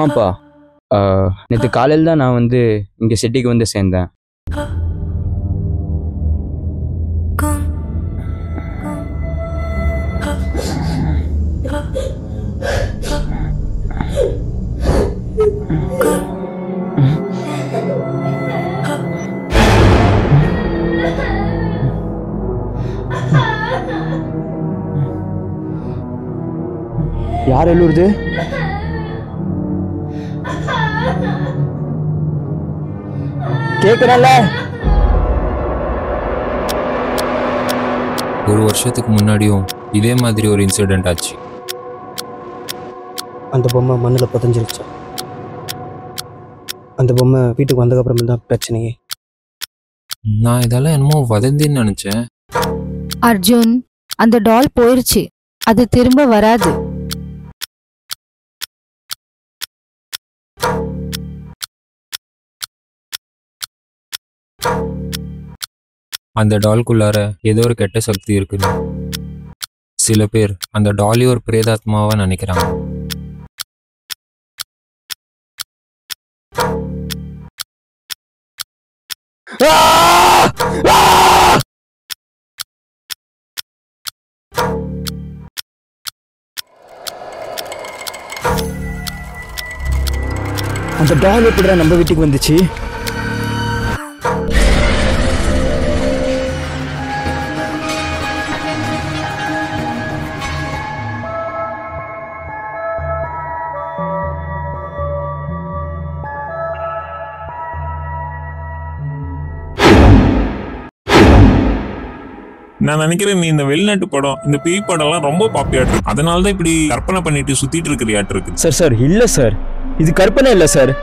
ஆப்பா, நேற்று காலையில் தான் நான் வந்து இங்கே சிட்டிக்கு வந்து சேர்ந்தேன். யார் எழுதுறது? கேக்குறல. ஒரு வருஷத்துக்கு முன்னாடியும் இதே மாதிரி ஒரு இன்சிடென்ட் ஆச்சு. அந்த பொம்மை மண்ணில் புதஞ்சிருச்சு. அந்த பொம்மை வீட்டுக்கு வந்ததுக்கப்புறமே தான் பிரச்சனையே. நான் இதெல்லாம் என்னமோ வதந்தின்னு நினைச்சேன். அர்ஜுன், அந்த டால் போயிருச்சு, அது திரும்ப வராது. அந்த டால்குள்ளார ஏதோ ஒரு கெட்ட சக்தி இருக்குன்னு சில பேர் அந்த டாலி ஒரு பிரேதாத்மாவா நினைக்கிறாங்க. அந்த டால் எப்படிடா நம்ம வீட்டுக்கு வந்துச்சு? நான் நினைக்கிறேன் நீ இந்த வெளிநாட்டு படம், இந்த பேய் படம்லாம் ரொம்ப பாப்பியாட்டு, அதனால தான் இப்படி கற்பனை பண்ணிட்டு சுத்திட்டு இருக்கிறியாட்டு இருக்கு. சார் இல்ல சார், இது கற்பனை இல்லை சார்.